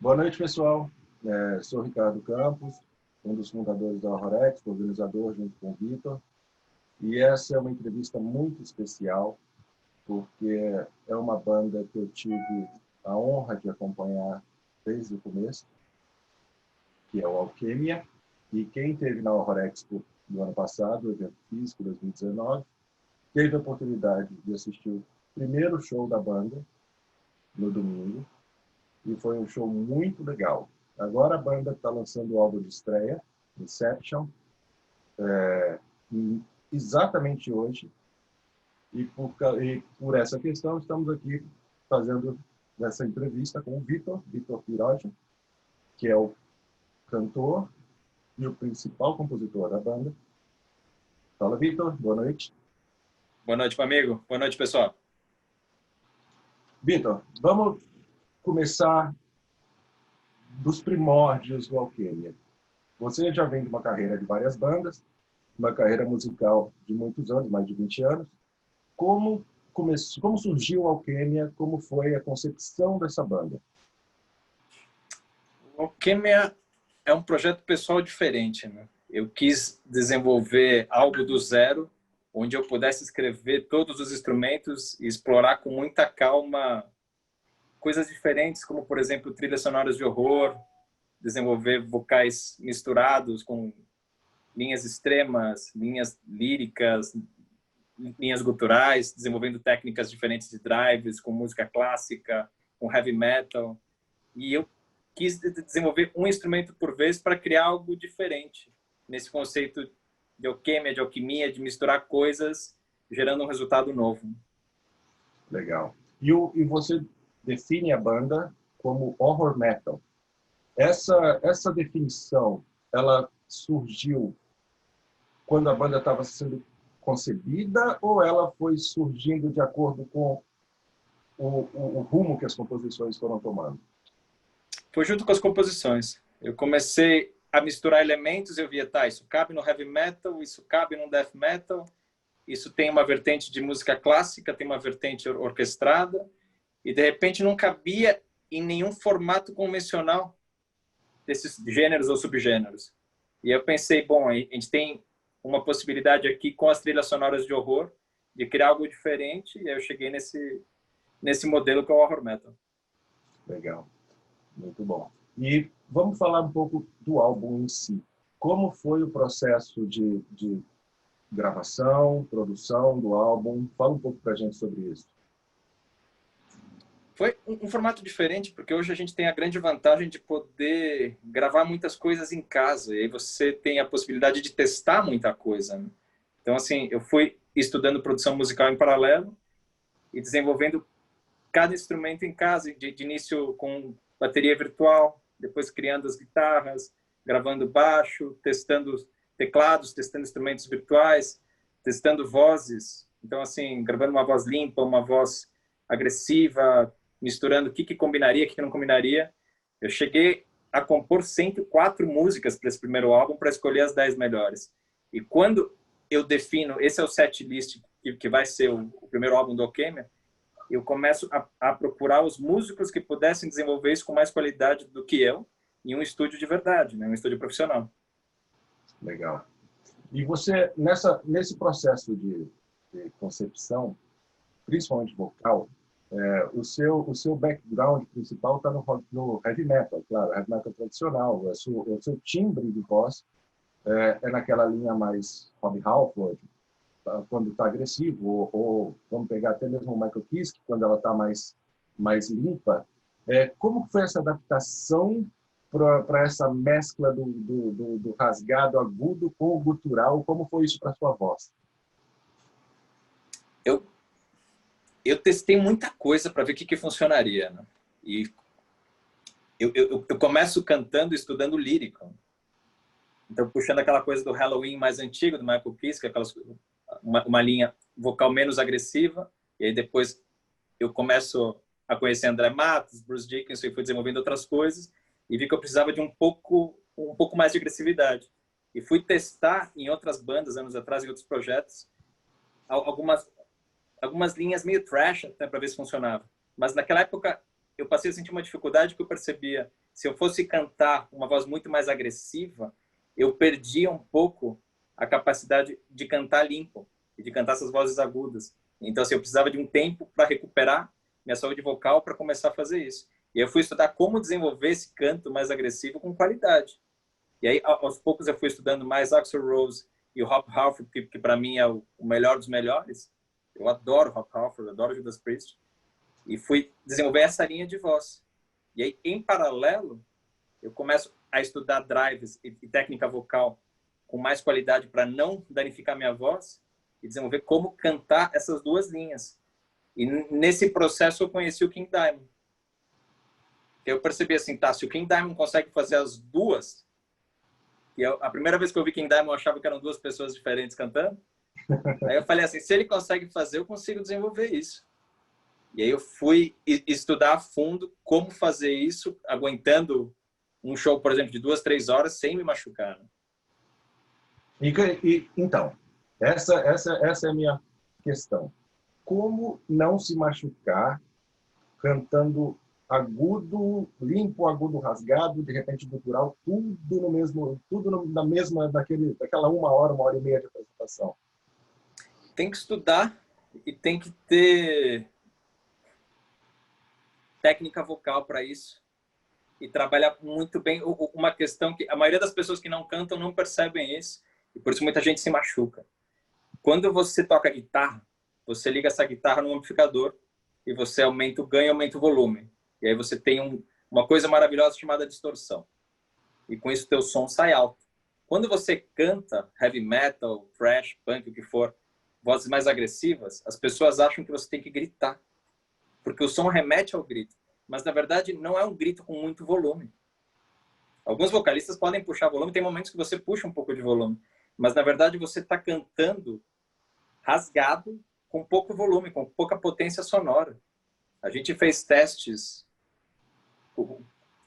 Boa noite, pessoal. Sou Ricardo Campos, um dos fundadores da Horrorex, organizador junto com o Vitor. E essa é uma entrevista muito especial, porque é uma banda que eu tive a honra de acompanhar desde o começo, que é o Alquimia. E quem esteve na Horrorex do ano passado, o evento físico 2019, teve a oportunidade de assistir o primeiro show da banda no domingo. E foi um show muito legal. Agora a banda está lançando o álbum de estreia, Inception, exatamente hoje. E por essa questão, estamos aqui fazendo essa entrevista com o Vitor Piroja, que é o cantor e o principal compositor da banda. Fala, Vitor. Boa noite. Boa noite, meu amigo. Boa noite, pessoal. Vitor, vamos começar dos primórdios do Alquimia. Você já vem de uma carreira de várias bandas, uma carreira musical de muitos anos, mais de 20 anos. Como surgiu a Alquimia? Como foi a concepção dessa banda? O Alquimia é um projeto pessoal diferente, né? Eu quis desenvolver algo do zero, onde eu pudesse escrever todos os instrumentos e explorar com muita calma coisas diferentes, como, por exemplo, trilhas sonoras de horror, desenvolver vocais misturados com linhas extremas, linhas líricas, linhas guturais, desenvolvendo técnicas diferentes de drives, com música clássica, com heavy metal. E eu quis desenvolver um instrumento por vez para criar algo diferente nesse conceito de alquimia, de misturar coisas, gerando um resultado novo. Legal. E você define a banda como horror metal. Essa definição, ela surgiu quando a banda estava sendo concebida ou ela foi surgindo de acordo com o rumo que as composições foram tomando? Foi junto com as composições. Eu comecei a misturar elementos, eu via, tá, isso cabe no heavy metal, isso cabe no death metal, isso tem uma vertente de música clássica, tem uma vertente orquestrada, e de repente não cabia em nenhum formato convencional desses gêneros ou subgêneros. E eu pensei, bom, a gente tem uma possibilidade aqui com as trilhas sonoras de horror, de criar algo diferente, e aí eu cheguei nesse modelo que é o horror metal. Legal, muito bom. E vamos falar um pouco do álbum em si. Como foi o processo de gravação, produção do álbum? Fala um pouco para a gente sobre isso. Foi um formato diferente, porque hoje a gente tem a grande vantagem de poder gravar muitas coisas em casa, e aí você tem a possibilidade de testar muita coisa, né? Então, assim, eu fui estudando produção musical em paralelo e desenvolvendo cada instrumento em casa, de início com bateria virtual, depois criando as guitarras, gravando baixo, testando teclados, testando instrumentos virtuais, testando vozes. Então, assim, gravando uma voz limpa, uma voz agressiva, misturando o que combinaria, o que não combinaria. Eu cheguei a compor 104 músicas para esse primeiro álbum, para escolher as 10 melhores. E quando eu defino, esse é o set list que vai ser o primeiro álbum do Alquimia, eu começo a procurar os músicos que pudessem desenvolver isso com mais qualidade do que eu, em um estúdio de verdade, né? Um estúdio profissional. Legal. E você, nesse processo de concepção, principalmente vocal, o seu background principal está no heavy metal, claro, heavy metal tradicional. O seu timbre de voz é naquela linha mais Rob Halford, quando está agressivo, ou vamos pegar até mesmo o Michael Kiske, quando ela está mais limpa. Como foi essa adaptação para essa mescla do rasgado agudo com o gutural? Como foi isso para sua voz? Eu testei muita coisa para ver o que funcionaria, né? E eu começo cantando, estudando lírico. Então, puxando aquela coisa do Halloween mais antigo, do Michael Kiske, uma linha vocal menos agressiva, e aí depois eu começo a conhecer André Matos, Bruce Dickinson, e fui desenvolvendo outras coisas, e vi que eu precisava de um pouco mais de agressividade. E fui testar em outras bandas, anos atrás, em outros projetos, algumas linhas meio trash, até para ver se funcionava. Mas naquela época eu passei a sentir uma dificuldade que eu percebia se eu fosse cantar uma voz muito mais agressiva, eu perdia um pouco a capacidade de cantar limpo e de cantar essas vozes agudas. Então, assim, eu precisava de um tempo para recuperar minha saúde vocal para começar a fazer isso. E eu fui estudar como desenvolver esse canto mais agressivo com qualidade. E aí, aos poucos, eu fui estudando mais Axl Rose e o Rob Halford, que para mim é o melhor dos melhores. Eu adoro Rob Halford, adoro Judas Priest. E fui desenvolver essa linha de voz. E aí, em paralelo, eu começo a estudar drives e técnica vocal com mais qualidade para não danificar minha voz e desenvolver como cantar essas duas linhas. E nesse processo eu conheci o King Diamond. Eu percebi assim, tá, se o King Diamond consegue fazer as duas, e a primeira vez que eu vi King Diamond eu achava que eram duas pessoas diferentes cantando, aí eu falei assim, se ele consegue fazer, eu consigo desenvolver isso. E aí eu fui estudar a fundo como fazer isso, aguentando um show, por exemplo, de 2, 3 horas sem me machucar. Né? Então, essa é a minha questão. Como não se machucar cantando agudo, limpo, agudo, rasgado, de repente gutural, tudo no mesmo, na mesma, daquela 1 hora e meia de apresentação? Tem que estudar e tem que ter técnica vocal para isso e trabalhar muito bem. Uma questão que a maioria das pessoas que não cantam não percebem isso e por isso muita gente se machuca. Quando você toca guitarra, você liga essa guitarra no amplificador e você aumenta o ganho, aumenta o volume. E aí você tem uma coisa maravilhosa chamada distorção. E com isso o teu som sai alto. Quando você canta heavy metal, thrash, punk, o que for, vozes mais agressivas, as pessoas acham que você tem que gritar. Porque o som remete ao grito. Mas, na verdade, não é um grito com muito volume. Alguns vocalistas podem puxar volume, tem momentos que você puxa um pouco de volume. Mas, na verdade, você está cantando rasgado, com pouco volume, com pouca potência sonora. A gente fez testes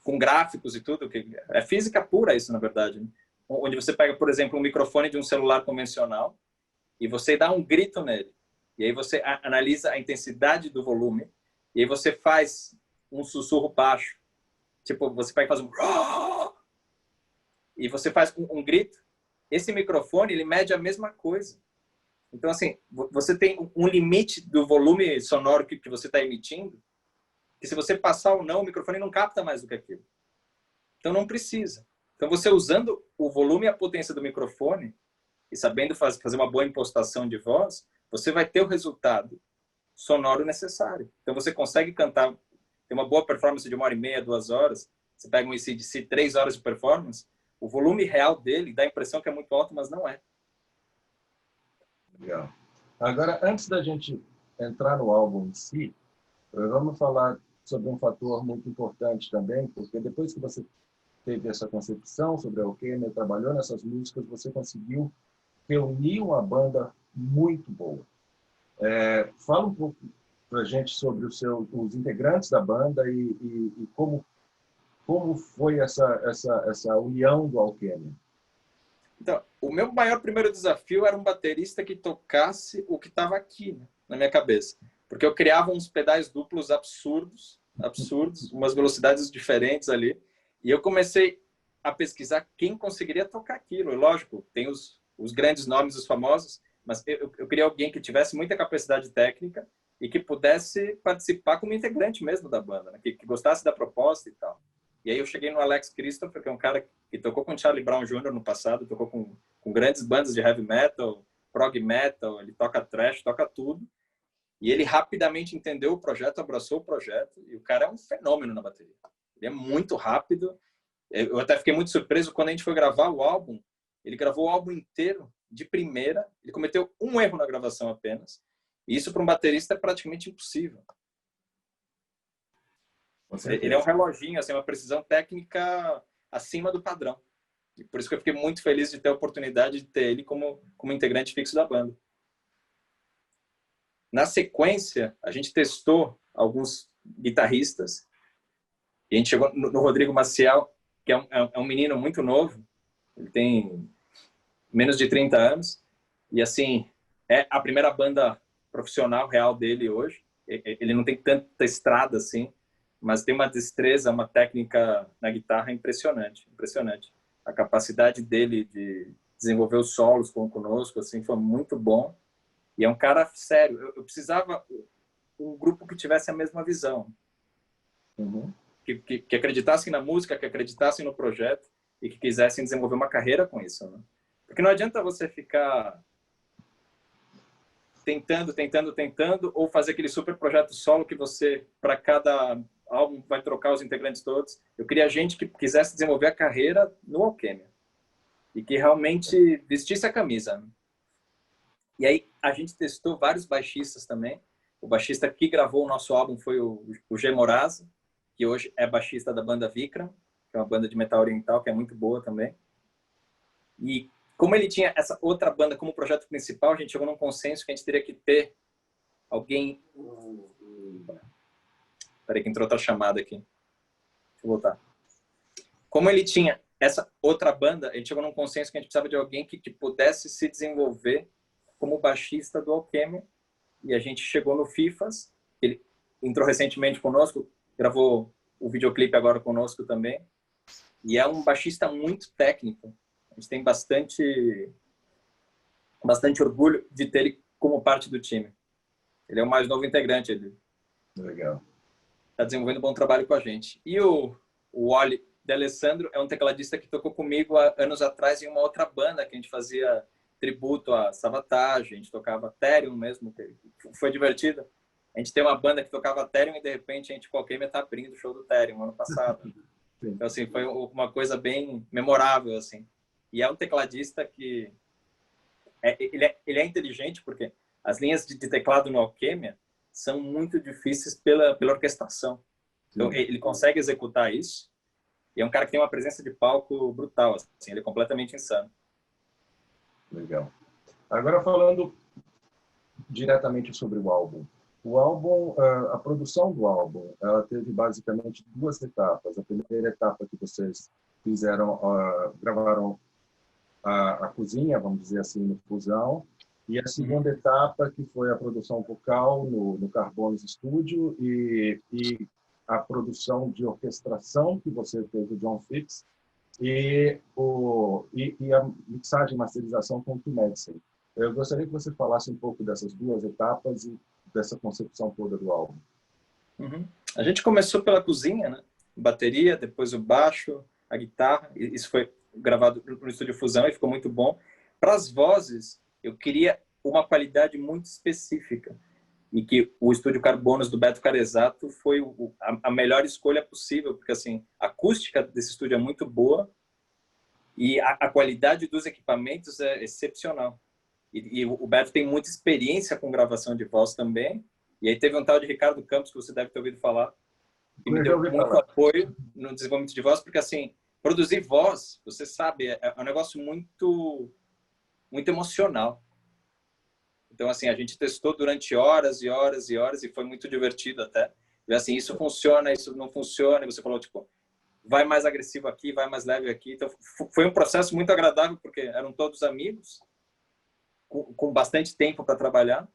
com gráficos e tudo, que é física pura isso, na verdade. Né? Onde você pega, por exemplo, um microfone de um celular convencional e você dá um grito nele. E aí você analisa a intensidade do volume e aí você faz um sussurro baixo. Tipo, você pega e faz um... E você faz um grito. Esse microfone, ele mede a mesma coisa. Então, assim, você tem um limite do volume sonoro que você está emitindo, que se você passar ou não, o microfone não capta mais do que aquilo. Então, não precisa. Então, você usando o volume e a potência do microfone e sabendo fazer uma boa impostação de voz, você vai ter o resultado sonoro necessário. Então, você consegue cantar, ter uma boa performance de 1 hora e meia, 2 horas, você pega um AC/DC, 3 horas de performance, o volume real dele dá a impressão que é muito alto, mas não é. Legal. Agora, antes da gente entrar no álbum em si, vamos falar sobre um fator muito importante também, porque depois que você teve essa concepção sobre a Alchemia, trabalhou nessas músicas, você conseguiu reunir uma banda muito boa. Fala um pouco para a gente sobre os integrantes da banda e como foi essa união do Alchemia. Então, o meu maior primeiro desafio era um baterista que tocasse o que estava aqui, né, na minha cabeça. Porque eu criava uns pedais duplos absurdos, umas velocidades diferentes ali. E eu comecei a pesquisar quem conseguiria tocar aquilo. E, lógico, tem os grandes nomes, os famosos, mas eu queria alguém que tivesse muita capacidade técnica e que pudesse participar como integrante mesmo da banda, né? que gostasse da proposta e tal. E aí eu cheguei no Alex Christopher, que é um cara que tocou com Charlie Brown Jr. no passado, tocou com grandes bandas de heavy metal, prog metal, ele toca thrash, toca tudo. E ele rapidamente entendeu o projeto, abraçou o projeto, e o cara é um fenômeno na bateria. Ele é muito rápido. Eu até fiquei muito surpreso quando a gente foi gravar o álbum. Ele gravou o álbum inteiro de primeira, ele cometeu um erro na gravação apenas. E isso para um baterista é praticamente impossível. Ele é um reloginho, assim, uma precisão técnica acima do padrão. E por isso que eu fiquei muito feliz de ter a oportunidade de ter ele como integrante fixo da banda. Na sequência, a gente testou alguns guitarristas e a gente chegou no Rodrigo Maciel, que é um menino muito novo, ele tem menos de 30 anos e, assim, é a primeira banda profissional real dele hoje. Ele não tem tanta estrada assim, mas tem uma destreza, uma técnica na guitarra impressionante, impressionante. A capacidade dele de desenvolver os solos conosco, assim, foi muito bom. E é um cara sério. Eu precisava um grupo que tivesse a mesma visão, Uhum. que acreditassem na música, que acreditassem no projeto e que quisessem desenvolver uma carreira com isso, né? Porque não adianta você ficar tentando, ou fazer aquele super projeto solo que você, para cada álbum, vai trocar os integrantes todos. Eu queria gente que quisesse desenvolver a carreira no Alquimia e que realmente vestisse a camisa. E aí a gente testou vários baixistas também. O baixista que gravou o nosso álbum foi o G. Moraza, que hoje é baixista da banda Vikram, que é uma banda de metal oriental, que é muito boa também. E como ele tinha essa outra banda como projeto principal, a gente chegou num consenso que a gente teria que ter alguém... Peraí que entrou outra chamada aqui. Deixa eu voltar. Como ele tinha essa outra banda, ele chegou num consenso que a gente precisava de alguém que pudesse se desenvolver como baixista do Alquimia. E a gente chegou no Fifas. Ele entrou recentemente conosco, gravou o videoclipe agora conosco também. E é um baixista muito técnico. A gente tem bastante orgulho de ter ele como parte do time. Ele é o mais novo integrante. Ele Legal. está desenvolvendo um bom trabalho com a gente. E o Wally D'Alessandro é um tecladista que tocou comigo há anos atrás em uma outra banda que a gente fazia tributo a Savatage, a gente tocava Therion mesmo, foi divertido. A gente tem uma banda que tocava Therion e de repente a gente qualquer tá abrindo o show do Therion ano passado. Então assim, foi uma coisa bem memorável assim. E é um tecladista que ele é inteligente porque as linhas de teclado no Alquimia são muito difíceis pela orquestração. Então ele consegue executar isso. E é um cara que tem uma presença de palco brutal, assim, ele é completamente insano. Legal. Agora falando diretamente sobre o álbum. O álbum, a produção do álbum, ela teve basicamente duas etapas. A primeira etapa que vocês fizeram, gravaram a cozinha, vamos dizer assim, no Fusão, e a segunda etapa que foi a produção vocal no Carbones Studio e a produção de orquestração que você fez do John Fitz e a mixagem e masterização com o Tim Madison. Eu gostaria que você falasse um pouco dessas duas etapas e dessa concepção toda do álbum. A gente começou pela cozinha, né? Bateria, depois o baixo, a guitarra. Isso foi gravado no Estúdio Fusão e ficou muito bom. Para as vozes, eu queria uma qualidade muito específica e que o Estúdio Carbonos do Beto Carezato foi a melhor escolha possível, porque assim, a acústica desse estúdio é muito boa e a qualidade dos equipamentos é excepcional. E o Beto tem muita experiência com gravação de voz também. E aí teve um tal de Ricardo Campos, que você deve ter ouvido falar, que me deu muito apoio no desenvolvimento de voz, porque assim, produzir voz, você sabe, é um negócio muito emocional. Então, assim, a gente testou durante horas e horas e horas e foi muito divertido até. E assim, isso funciona, isso não funciona. E você falou, tipo, vai mais agressivo aqui, vai mais leve aqui. Então, foi um processo muito agradável, porque eram todos amigos, com bastante tempo para trabalhar,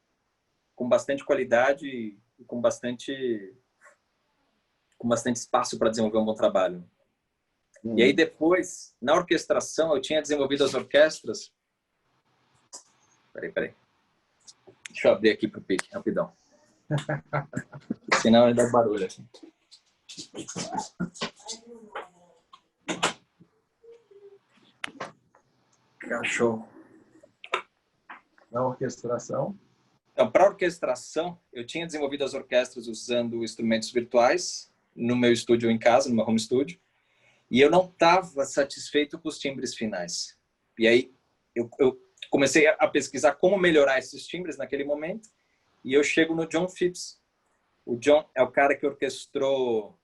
com bastante qualidade e com bastante espaço para desenvolver um bom trabalho. E aí depois, na orquestração, eu tinha desenvolvido as orquestras. Peraí. Deixa eu abrir aqui para o pique, rapidão. Senão vai dar barulho aqui. Cachorro. Na orquestração? Então, para orquestração, eu tinha desenvolvido as orquestras usando instrumentos virtuais no meu estúdio em casa, no meu home studio, e eu não estava satisfeito com os timbres finais. E aí eu comecei a pesquisar como melhorar esses timbres naquele momento, e eu chego no John Phipps. O John é o cara que orquestrou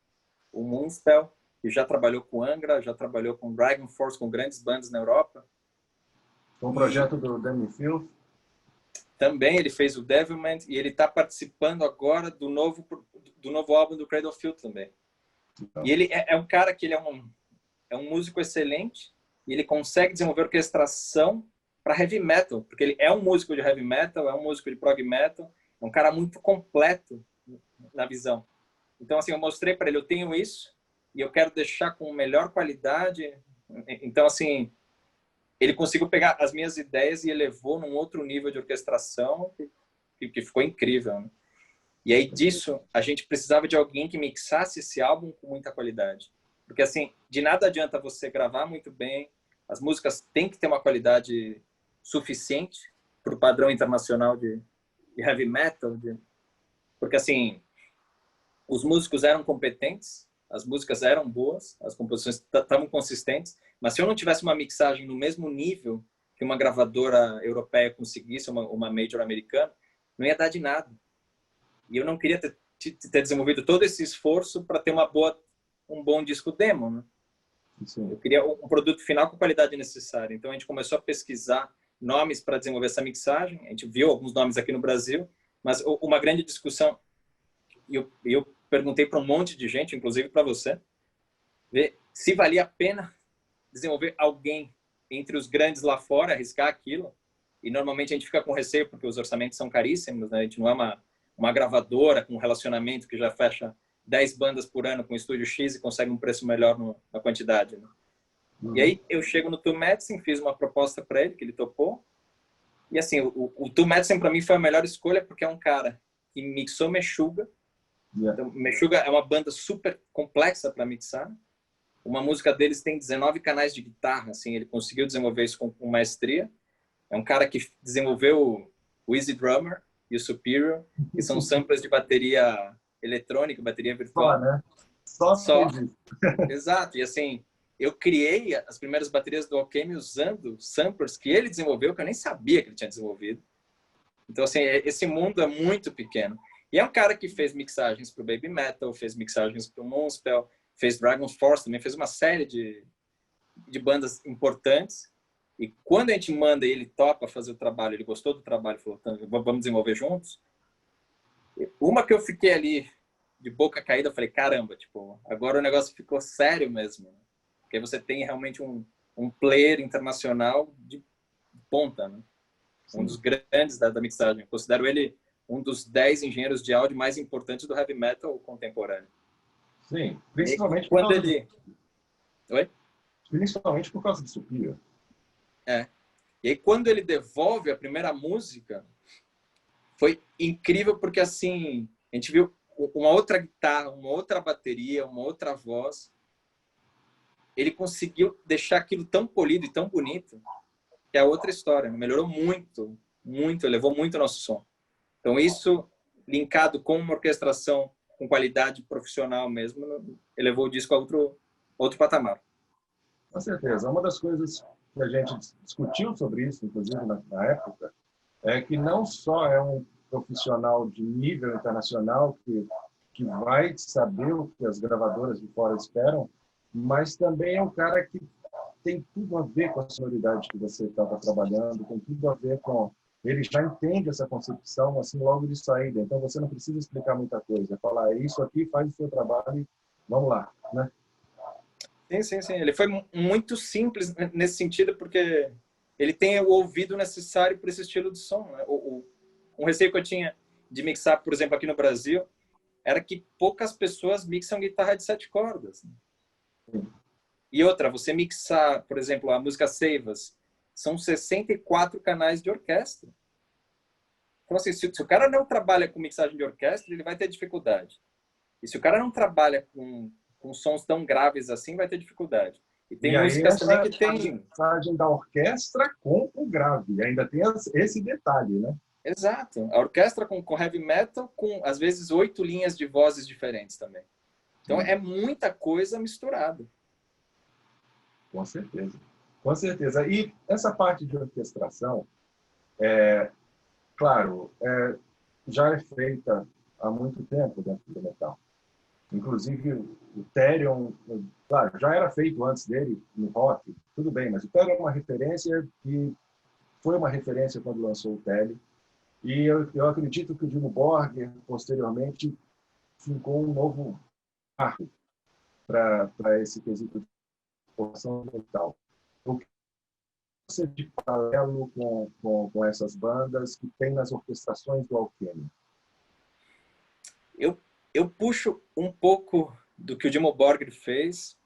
o Moonspell, que já trabalhou com Angra, já trabalhou com Dragon Force, com grandes bandas na Europa. Com o projeto do Demi Filth. Também ele fez o Devilment e ele está participando agora do novo álbum do Cradle of Filth também. Então. E ele é um cara que ele é um músico excelente e ele consegue desenvolver orquestração para heavy metal, porque ele é um músico de heavy metal, é um músico de prog metal, é um cara muito completo na visão. Então, assim, eu mostrei para ele, eu tenho isso e eu quero deixar com melhor qualidade. Então, assim, ele conseguiu pegar as minhas ideias e elevou num outro nível de orquestração que ficou incrível, né? E aí disso, a gente precisava de alguém que mixasse esse álbum com muita qualidade. Porque, assim, de nada adianta você gravar muito bem, as músicas têm que ter uma qualidade suficiente para o padrão internacional de heavy metal, porque, assim, os músicos eram competentes, as músicas eram boas, as composições estavam consistentes, mas se eu não tivesse uma mixagem no mesmo nível que uma gravadora europeia conseguisse, uma major americana, não ia dar de nada. E eu não queria ter desenvolvido todo esse esforço para ter um bom disco demo, né? Sim. Eu queria um produto final com a qualidade necessária. Então a gente começou a pesquisar nomes para desenvolver essa mixagem. A gente viu alguns nomes aqui no Brasil, mas uma grande discussão, e eu perguntei para um monte de gente, inclusive para você, ver se valia a pena desenvolver alguém entre os grandes lá fora, arriscar aquilo. E normalmente a gente fica com receio porque os orçamentos são caríssimos, né? A gente não é uma gravadora com um relacionamento que já fecha 10 bandas por ano com o estúdio X e consegue um preço melhor na quantidade, né? E aí eu chego no Two Medicine, fiz uma proposta para ele, que ele topou. E assim, o Two Medicine para mim foi a melhor escolha porque é um cara que mixou Meshuggah. Então, Meshuggah é uma banda super complexa para mixar. Uma música deles tem 19 canais de guitarra, assim, ele conseguiu desenvolver isso com maestria. É um cara que desenvolveu o Easy Drummer e o Superior, que são samples de bateria eletrônica, bateria Só, virtual. né? Só Só. fez isso. Exato. E assim, eu criei as primeiras baterias do Alchemy usando samplers que ele desenvolveu, que eu nem sabia que ele tinha desenvolvido. Então, assim, esse mundo é muito pequeno. E é um cara que fez mixagens para o Baby Metal, fez mixagens para o Moonspell, fez Dragon Force também, fez uma série de bandas importantes. E quando a gente manda e ele topa fazer o trabalho, ele gostou do trabalho, falou, vamos desenvolver juntos. Uma que eu fiquei ali de boca caída, eu falei, caramba, tipo, agora o negócio ficou sério mesmo. Porque você tem realmente um player internacional de ponta, né? Um dos grandes da mixagem. Eu considero ele um dos 10 engenheiros de áudio mais importantes do heavy metal contemporâneo. Sim, E quando ele... Oi? Principalmente por causa do Superior. É. E aí, quando ele devolve a primeira música, foi incrível porque, assim, a gente viu uma outra guitarra, uma outra bateria, uma outra voz. Ele conseguiu deixar aquilo tão polido e tão bonito que é outra história. Melhorou muito, muito, elevou muito o nosso som. Então, isso, linkado com uma orquestração com qualidade profissional mesmo, elevou o disco a outro patamar. Com certeza. Uma das coisas que a gente discutiu sobre isso, inclusive na época, é que não só é um profissional de nível internacional que vai saber o que as gravadoras de fora esperam, mas também é um cara que tem tudo a ver com a sonoridade que você estava trabalhando, tem tudo a ver com... Ele já entende essa concepção assim logo de saída, então você não precisa explicar muita coisa. É falar, é isso aqui, faz o seu trabalho e vamos lá, né? Sim, sim, sim. Ele foi muito simples nesse sentido, porque ele tem o ouvido necessário para esse estilo de som, né? Um receio que eu tinha de mixar, por exemplo, aqui no Brasil, era que poucas pessoas mixam guitarra de 7 cordas. E outra, você mixar, por exemplo, a música Save Us, são 64 canais de orquestra. Então, assim, se o cara não trabalha com mixagem de orquestra, ele vai ter dificuldade. E se o cara não trabalha com sons tão graves assim, vai ter dificuldade. E tem E aí músicas também essa que a tem... mixagem da orquestra com o grave, ainda tem esse detalhe, né? Exato. A orquestra com heavy metal, com às vezes 8 linhas de vozes diferentes também. Então Sim. é muita coisa misturada. Com certeza. Com certeza. E essa parte de orquestração, claro, já é feita há muito tempo dentro do metal. Inclusive, o Therion, claro, já era feito antes dele no rock, tudo bem, mas o Therion é uma referência que foi uma referência quando lançou o Tele. E eu acredito que o Dimmu Borgir, posteriormente, ficou um novo marco para esse quesito de porção mental. O que você de paralelo com essas bandas que tem nas orquestrações do Alchemy? Eu eu puxo um pouco do que o Dimmu Borgir fez,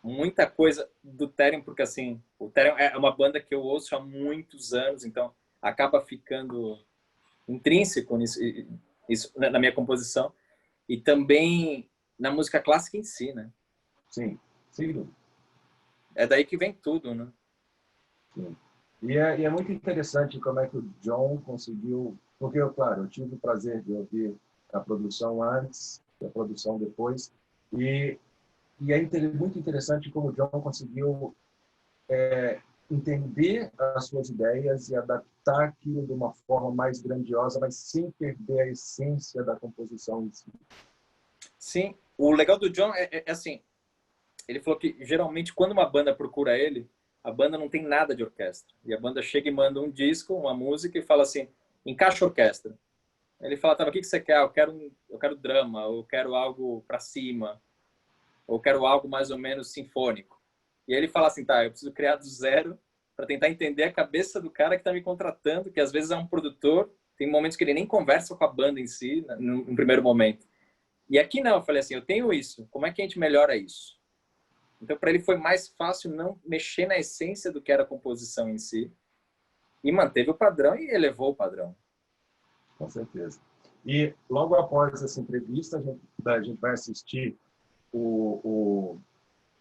muita coisa do Therion, porque assim, o Therion é uma banda que eu ouço há muitos anos, então acaba ficando intrínseco nisso, isso na minha composição, e também na música clássica em si, né? Sim, sim. É daí que vem tudo, né? Sim. E é muito interessante como é que o John conseguiu, porque, claro, eu tive o prazer de ouvir a produção antes, a produção depois, e, e muito interessante como o John conseguiu entender as suas ideias e adaptar aquilo de uma forma mais grandiosa, mas sem perder a essência da composição em si. Sim, o legal do John é assim, ele falou que geralmente quando uma banda procura ele, a banda não tem nada de orquestra. E a banda chega e manda um disco, uma música e fala assim, encaixa a orquestra. Ele fala, tá, o que você quer? Eu quero drama, ou eu quero algo para cima, ou eu quero algo mais ou menos sinfônico. E aí ele fala assim, tá, eu preciso criar do zero para tentar entender a cabeça do cara que está me contratando, que às vezes é um produtor, tem momentos que ele nem conversa com a banda em si, no primeiro momento. E aqui não, eu falei assim, eu tenho isso, como é que a gente melhora isso? Então, para ele foi mais fácil não mexer na essência do que era a composição em si, e manteve o padrão e elevou o padrão. Com certeza. E logo após essa entrevista, a gente vai assistir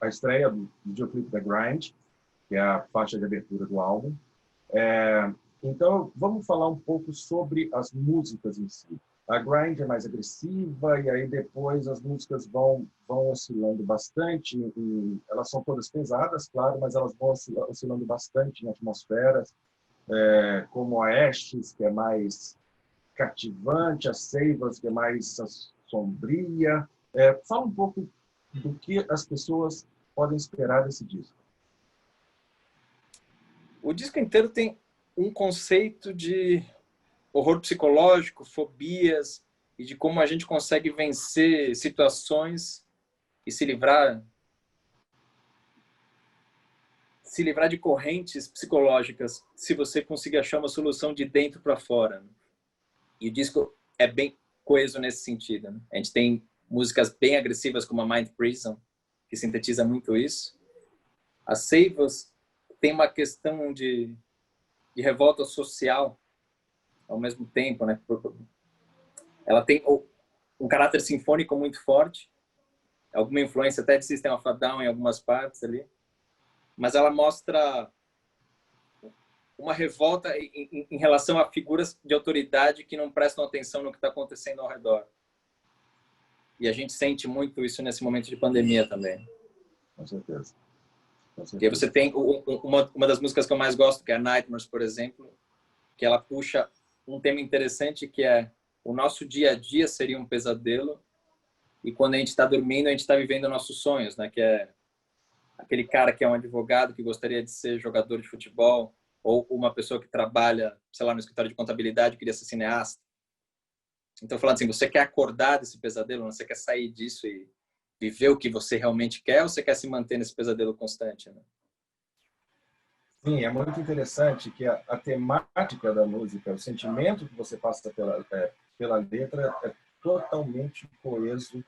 a estreia do videoclipe da Grind, que é a faixa de abertura do álbum. Então, vamos falar um pouco sobre as músicas em si. A Grind é mais agressiva e aí depois as músicas vão oscilando bastante. Elas são todas pesadas, claro, mas elas vão oscilando bastante em atmosferas, como a Ashes, que é mais cativante, a Seivas, que é mais sombria. Fala um pouco do que as pessoas podem esperar desse disco. O disco inteiro tem um conceito de horror psicológico, fobias, e de como a gente consegue vencer situações e se livrar de correntes psicológicas se você conseguir achar uma solução de dentro para fora. E o disco é bem coeso nesse sentido, né? A gente tem músicas bem agressivas como a Mind Prison, que sintetiza muito isso. A Save Us tem uma questão de revolta social ao mesmo tempo, né? Ela tem um caráter sinfônico muito forte, alguma influência até de System of a Down em algumas partes ali, mas ela mostra uma revolta em relação a figuras de autoridade que não prestam atenção no que está acontecendo ao redor. E a gente sente muito isso nesse momento de pandemia também. Com certeza. Com E aí certeza. você tem uma das músicas que eu mais gosto, que é a Nightmares, por exemplo, que ela puxa um tema interessante que é o nosso dia a dia seria um pesadelo e quando a gente está dormindo, a gente está vivendo nossos sonhos, né? Que é aquele cara que é um advogado que gostaria de ser jogador de futebol ou uma pessoa que trabalha, sei lá, no escritório de contabilidade e queria ser cineasta. Então, falando assim, você quer acordar desse pesadelo? Você quer sair disso e viver o que você realmente quer ou você quer se manter nesse pesadelo constante, né? Sim, é muito interessante que a temática da música, o sentimento que você passa pela letra é totalmente coeso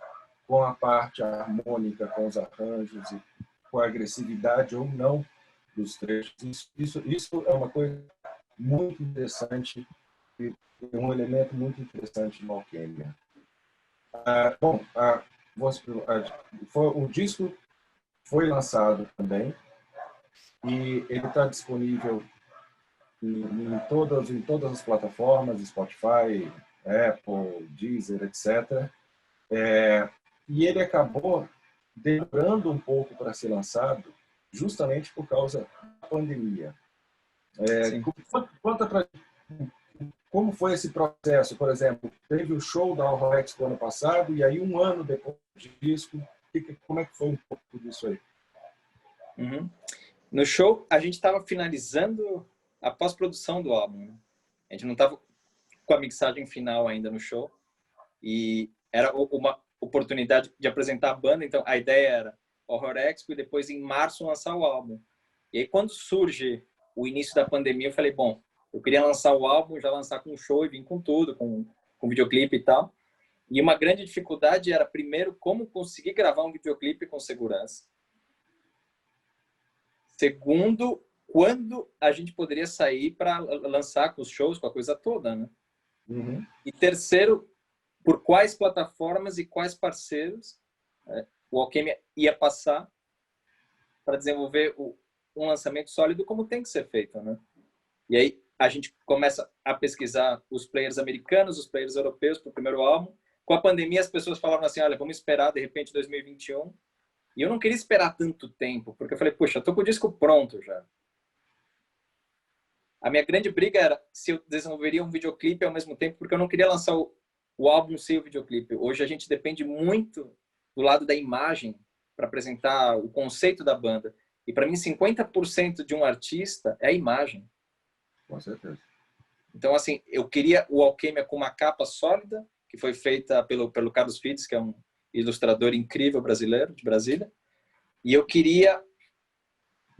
com a parte harmônica, com os arranjos e com a agressividade ou não dos trechos. Isso é uma coisa muito interessante e um elemento muito interessante no Alquimia. Bom, o disco foi lançado também e ele está disponível em todas as plataformas, Spotify, Apple, Deezer, etc. E ele acabou demorando um pouco para ser lançado, justamente por causa da pandemia. Conta para como foi esse processo, por exemplo, teve o show da Horror Expo ano passado e aí um ano depois do disco, como é que foi um pouco disso aí? Uhum. No show, a gente estava finalizando a pós-produção do álbum, né? A gente não estava com a mixagem final ainda no show e era uma oportunidade de apresentar a banda, então a ideia era Horror Expo e depois em março lançar o álbum. E aí quando surge o início da pandemia, eu falei, bom, eu queria lançar o álbum, já lançar com um show e vir com tudo, com videoclipe e tal. E uma grande dificuldade era, primeiro, como conseguir gravar um videoclipe com segurança. Segundo, quando a gente poderia sair para lançar com os shows, com a coisa toda, né? Uhum. E terceiro, por quais plataformas e quais parceiros o Alchemy ia passar para desenvolver um lançamento sólido como tem que ser feito, né? E aí a gente começa a pesquisar os players americanos, os players europeus para o primeiro álbum. Com a pandemia, as pessoas falavam assim, olha, vamos esperar, de repente, 2021. E eu não queria esperar tanto tempo, porque eu falei, puxa, eu tô com o disco pronto já. A minha grande briga era se eu desenvolveria um videoclipe ao mesmo tempo, porque eu não queria lançar o álbum sem o videoclipe. Hoje a gente depende muito do lado da imagem para apresentar o conceito da banda. E para mim, 50% de um artista é a imagem. Com certeza. Então, assim, eu queria o Alchemia com uma capa sólida, que foi feita pelo Carlos Fides, que é um ilustrador incrível brasileiro, de Brasília. E eu queria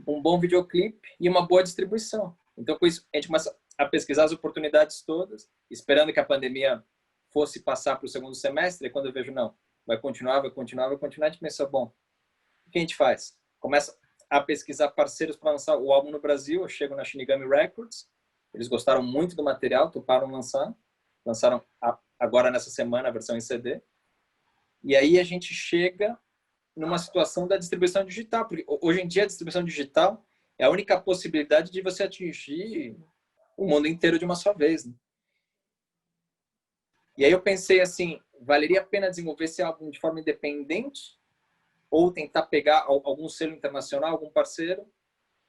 um bom videoclipe e uma boa distribuição. Então, com isso, a gente começa a pesquisar as oportunidades todas, esperando que a pandemia fosse passar para o segundo semestre. E quando eu vejo, não, vai continuar, a gente pensa, bom, o que a gente faz? Começa a pesquisar parceiros para lançar o álbum no Brasil. Eu chego na Shinigami Records, eles gostaram muito do material, toparam lançar. Lançaram agora nessa semana a versão em CD. E aí a gente chega numa situação da distribuição digital, porque hoje em dia a distribuição digital é a única possibilidade de você atingir o mundo inteiro de uma só vez, né? E aí eu pensei assim, valeria a pena desenvolver esse álbum de forma independente ou tentar pegar algum selo internacional, algum parceiro?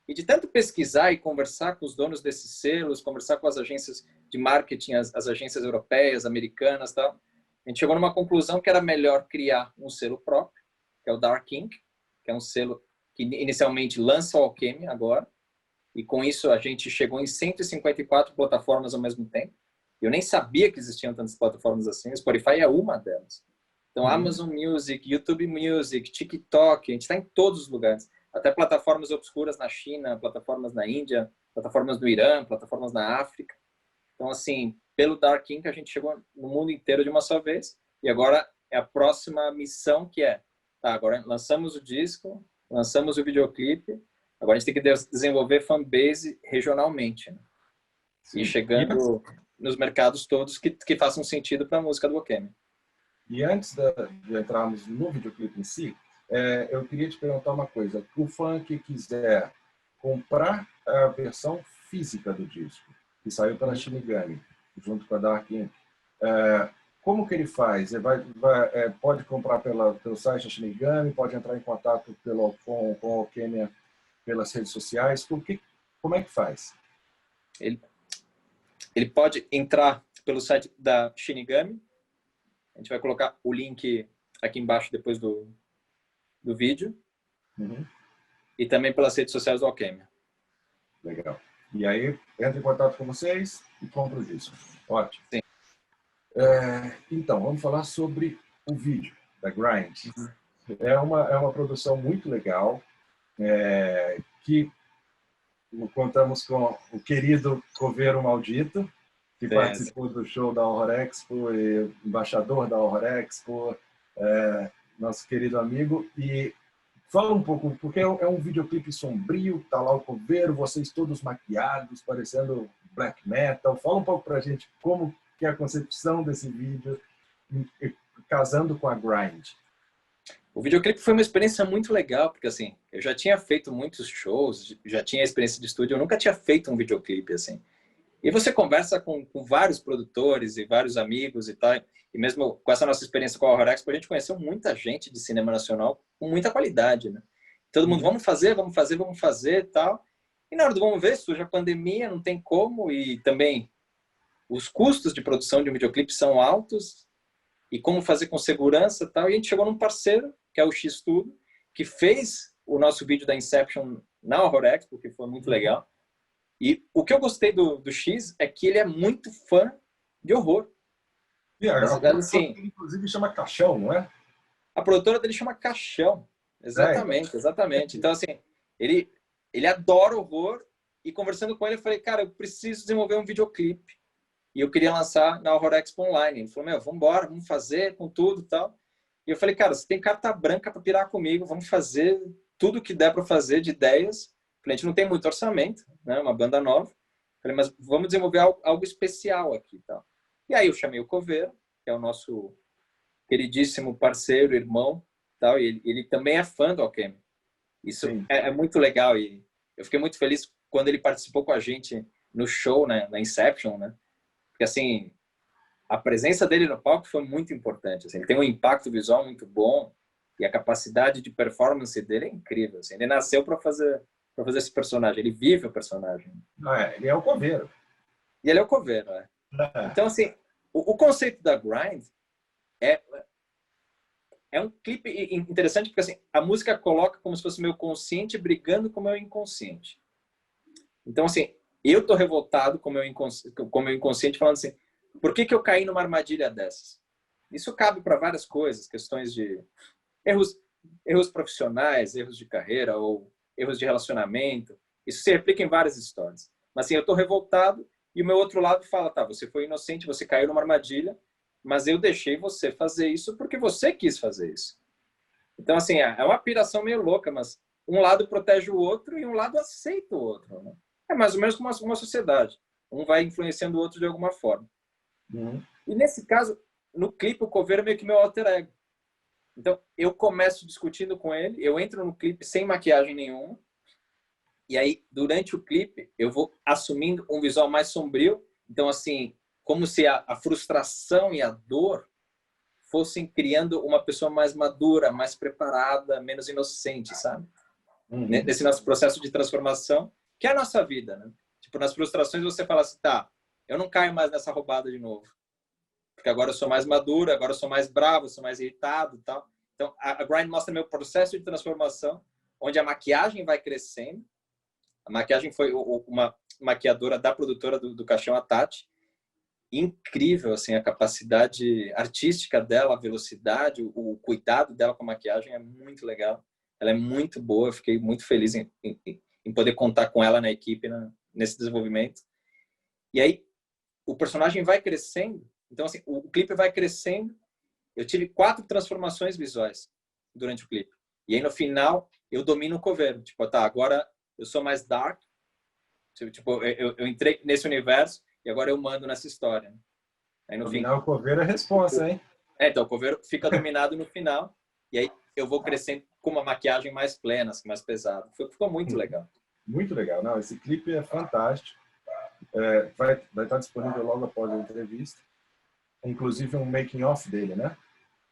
E de tanto pesquisar e conversar com os donos desses selos, conversar com as agências de marketing, as agências europeias, americanas, tal, a gente chegou numa conclusão que era melhor criar um selo próprio, que é o Dark Ink, que é um selo que inicialmente lança o Alchemy agora, e com isso a gente chegou em 154 plataformas ao mesmo tempo. Eu nem sabia que existiam tantas plataformas assim, o Spotify é uma delas. Então, Amazon Music, YouTube Music, TikTok, a gente está em todos os lugares. Até plataformas obscuras na China, plataformas na Índia, plataformas no Irã, plataformas na África. Então, assim, pelo Dark Ink a gente chegou no mundo inteiro de uma só vez. E agora é a próxima missão que é, tá, agora lançamos o disco, lançamos o videoclipe, agora a gente tem que desenvolver fanbase regionalmente, né? E chegando nos mercados todos que façam sentido para a música do Alchemy. E antes de entrarmos no videoclipe em si, eu queria te perguntar uma coisa. O fã que quiser comprar a versão física do disco, que saiu pela Shinigami, junto com a Dark Ink, como que ele faz? Pode comprar pelo site da Shinigami, pode entrar em contato com o Alchemy pelas redes sociais? Como é que faz? Ele pode entrar pelo site da Shinigami. A gente vai colocar o link aqui embaixo depois do vídeo. E também pelas redes sociais do Alchemy. Legal. E aí, entra em contato com vocês e compra o disco. Ótimo. Sim. Então, vamos falar sobre o vídeo da Grind. É uma produção muito legal, que contamos com o querido Coveiro Maldito, que participou do show da Horror Expo, e embaixador da Horror Expo, nosso querido amigo. E fala um pouco, porque é um videoclipe sombrio, tá lá o Coveiro, vocês todos maquiados, parecendo black metal. Fala um pouco pra gente como que é a concepção desse vídeo, casando com a Grind. O videoclipe foi uma experiência muito legal, porque assim, eu já tinha feito muitos shows, já tinha experiência de estúdio, eu nunca tinha feito um videoclipe assim. E você conversa com vários produtores e vários amigos e tal, e mesmo com essa nossa experiência com a Horror Expo, a gente conheceu muita gente de cinema nacional com muita qualidade, né? Todo mundo, vamos fazer e tal. E na hora do vamos ver, surge a pandemia, não tem como, e também os custos de produção de um videoclipe são altos, e como fazer com segurança e tal. E a gente chegou num parceiro, que é o X-Tudo, que fez o nosso vídeo da Inception na Horror Expo, que foi muito legal. E o que eu gostei do X é que ele é muito fã de horror. Assim, inclusive chama Caixão, não é? A produtora dele chama Caixão. Exatamente, exatamente. Então, assim, ele adora horror. E conversando com ele, eu falei, cara, eu preciso desenvolver um videoclipe. e eu queria lançar na Horror Expo Online. Ele falou, meu, vamos embora, vamos fazer com tudo e tal. E eu falei, cara, você tem carta branca para pirar comigo, vamos fazer tudo que der para fazer de ideias. A gente não tem muito orçamento, né? Uma banda nova. Falei, mas vamos desenvolver algo especial aqui e tal. E aí eu chamei o Coveiro, que é o nosso queridíssimo parceiro, irmão, tal, e ele também é fã do Alchemy. Isso é muito legal e eu fiquei muito feliz quando ele participou com a gente no show, né, na Inception, né? Porque assim, a presença dele no palco foi muito importante. Assim, ele tem um impacto visual muito bom e a capacidade de performance dele é incrível. Assim, ele nasceu para fazer esse personagem, ele vive o personagem. Ele é o Coveiro. E ele é o Coveiro, né? Então, assim, o conceito da Grind é um clipe interessante porque assim, a música coloca como se fosse o meu consciente brigando com o meu inconsciente. Então, assim, eu tô revoltado com o meu inconsciente falando assim, por que eu caí numa armadilha dessas? Isso cabe para várias coisas, questões de erros profissionais, erros de carreira ou erros de relacionamento. Isso se replica em várias histórias. Mas assim, eu tô revoltado e o meu outro lado fala, tá, você foi inocente, você caiu numa armadilha, mas eu deixei você fazer isso porque você quis fazer isso. Então, assim, é uma piração meio louca, mas um lado protege o outro e um lado aceita o outro. Né? É mais ou menos como uma sociedade. Um vai influenciando o outro de alguma forma. E nesse caso, no clipe, o Coveiro é meio que meu alter ego. Então, eu começo discutindo com ele, eu entro no clipe sem maquiagem nenhuma, e aí, durante o clipe, eu vou assumindo um visual mais sombrio. Então, assim, como se a frustração e a dor fossem criando uma pessoa mais madura, mais preparada, menos inocente, sabe? Nesse nosso processo de transformação, que é a nossa vida, né? Tipo, nas frustrações você fala assim, tá, eu não caio mais nessa roubada de novo. Porque agora eu sou mais maduro, agora eu sou mais bravo, eu sou mais irritado e tal. Então, a Grind mostra meu processo de transformação, onde a maquiagem vai crescendo. A maquiagem foi uma maquiadora da produtora do Caixão, a Tati. Incrível, assim, a capacidade artística dela, a velocidade, o cuidado dela com a maquiagem é muito legal. Ela é muito boa, eu fiquei muito feliz em poder contar com ela na equipe, nesse desenvolvimento. E aí, o personagem vai crescendo, então, assim, o clipe vai crescendo. Eu tive 4 transformações visuais durante o clipe. E aí, no final, eu domino o Coveiro. Tipo, tá, agora eu sou mais dark. Tipo, eu entrei nesse universo e agora eu mando nessa história. Aí, no Dominar o Coveiro é a resposta, hein? Então, o Coveiro fica dominado no final. E aí eu vou crescendo com uma maquiagem mais plena, mais pesada. Ficou muito legal. Muito legal. Não, esse clipe é fantástico. Vai estar disponível logo após a entrevista. Inclusive um making-off dele, né?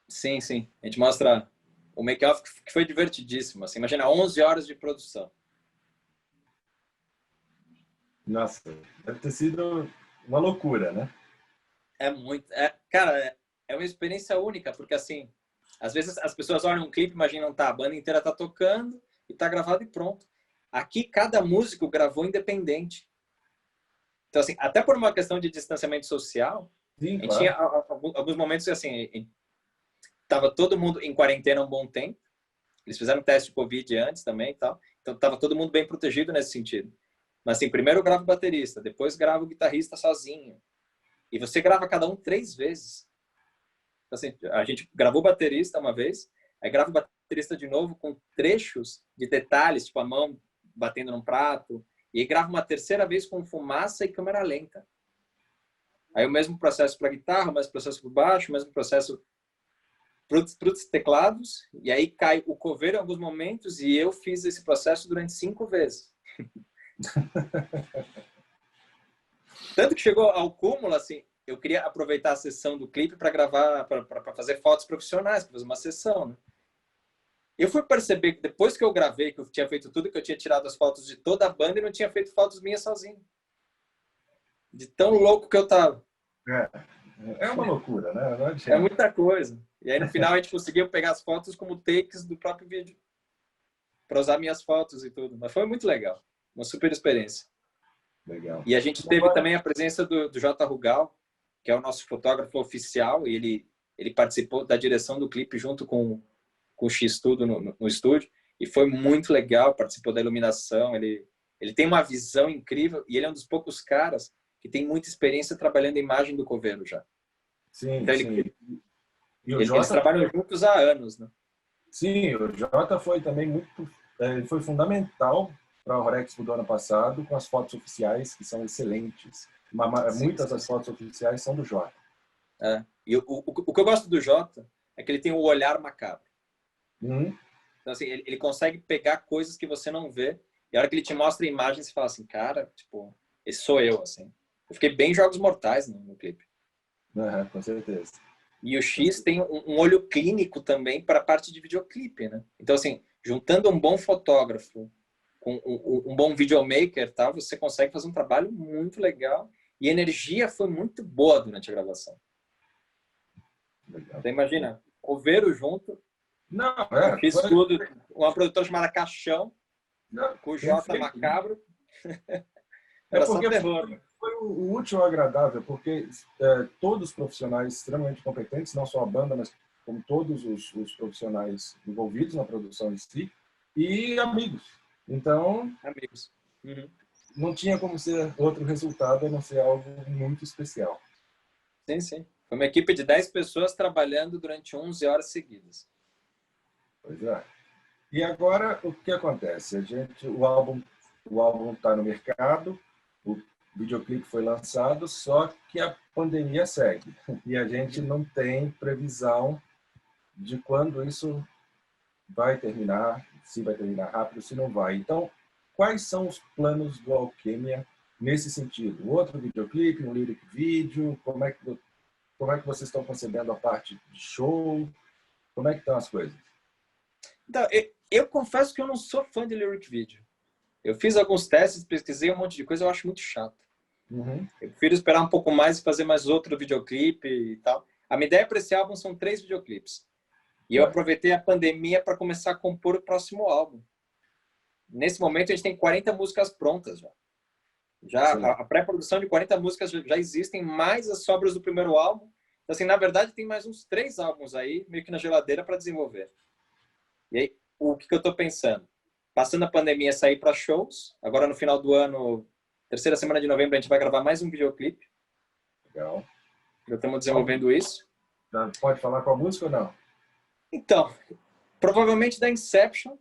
Sim, sim. A gente mostra o make-off que foi divertidíssimo. Assim, imagina 11 horas de produção. Nossa, deve ter sido uma loucura, né? É muito. Cara, é uma experiência única, porque assim, às vezes as pessoas olham um clipe, imaginam, tá, a banda inteira tá tocando e tá gravado e pronto. Aqui, cada músico gravou independente. Então, assim, até por uma questão de distanciamento social, Sim, a gente claro. tinha alguns momentos que, assim, tava todo mundo em quarentena um bom tempo. Eles fizeram teste de Covid antes também e tal. Então, tava todo mundo bem protegido nesse sentido. Mas, assim, primeiro eu gravo o baterista, depois gravo o guitarrista sozinho. E você grava cada um 3 vezes. Então, assim, a gente gravou o baterista uma vez, aí grava o baterista de novo com trechos de detalhes, tipo a mão batendo num prato, e aí grava uma terceira vez com fumaça e câmera lenta. Aí o mesmo processo para guitarra, o mesmo processo para o baixo, o mesmo processo para os teclados, e aí cai o Coveiro em alguns momentos, e eu fiz esse processo durante 5 vezes. Tanto que chegou ao cúmulo, assim, eu queria aproveitar a sessão do clipe para gravar, para fazer fotos profissionais, para fazer uma sessão, né? Eu fui perceber que depois que eu gravei, que eu tinha feito tudo, que eu tinha tirado as fotos de toda a banda e não tinha feito fotos minhas sozinho. De tão louco que eu tava. É uma loucura, né? Não É adianta. muita coisa. E aí no final a gente conseguiu pegar as fotos como takes do próprio vídeo. Para usar minhas fotos e tudo. Mas foi muito legal. Uma super experiência. Legal. E a gente teve também a presença do J. Rugal, que é o nosso fotógrafo oficial, e ele participou da direção do clipe junto com o X-Tudo no estúdio, e foi muito legal, participou da iluminação, ele tem uma visão incrível, e ele é um dos poucos caras que tem muita experiência trabalhando a imagem do coveiro já. Sim, Então, sim. E o eles Jota, trabalham juntos há anos, né? sim, o Jota foi também muito, foi fundamental para o Rorex do ano passado, com as fotos oficiais, que são excelentes. Sim, Muitas sim, das sim. fotos oficiais são do Jota. E o que eu gosto do Jota é que ele tem um olhar macabro. Uhum. Então, assim, ele consegue pegar coisas que você não vê, e a hora que ele te mostra a imagem, você fala assim, cara, tipo, esse sou eu, assim. Eu fiquei bem Jogos Mortais no clipe. Com certeza. E o X tem um olho clínico também para a parte de videoclipe, né? Então, assim, juntando um bom fotógrafo com um bom videomaker, tá, você consegue fazer um trabalho muito legal. E a energia foi muito boa durante a gravação. Legal. Então, imagina, coveiro junto, Não, eu fiz foi, tudo, uma produtora chamada Caixão, não, com o Jota perfeito. Macabro, É era só porque terror. foi o último agradável, porque todos os profissionais extremamente competentes, não só a banda, mas como todos os profissionais envolvidos na produção em si, e amigos. Então, Amigos. Uhum. não tinha como ser outro resultado a não ser algo muito especial. Sim, sim. Foi uma equipe de 10 pessoas trabalhando durante 11 horas seguidas. Pois é. E agora, o que acontece? O álbum está no mercado, o videoclipe foi lançado, só que a pandemia segue. E a gente não tem previsão de quando isso vai terminar, se vai terminar rápido, se não vai. Então, quais são os planos do Alquimia nesse sentido? Outro videoclipe, um lyric video? Como é que vocês estão concebendo a parte de show? Como é que estão as coisas? Então, eu confesso que eu não sou fã de lyric video. Eu fiz alguns testes, pesquisei um monte de coisa, eu acho muito chato. Uhum. Eu prefiro esperar um pouco mais e fazer mais outro videoclipe e tal. A minha ideia para esse álbum são 3 videoclipes. E eu aproveitei a pandemia para começar a compor o próximo álbum. Nesse momento, a gente tem 40 músicas prontas já. A pré-produção de 40 músicas já existem, mais as sobras do primeiro álbum. Então, assim, na verdade, tem mais uns 3 álbuns aí, meio que na geladeira, para desenvolver. E aí, o que eu estou pensando? Passando a pandemia, sair para shows. Agora, no final do ano, terceira semana de novembro, a gente vai gravar mais um videoclipe. Legal. Já estamos desenvolvendo isso. Pode falar com a música ou não? Então, provavelmente da Inception,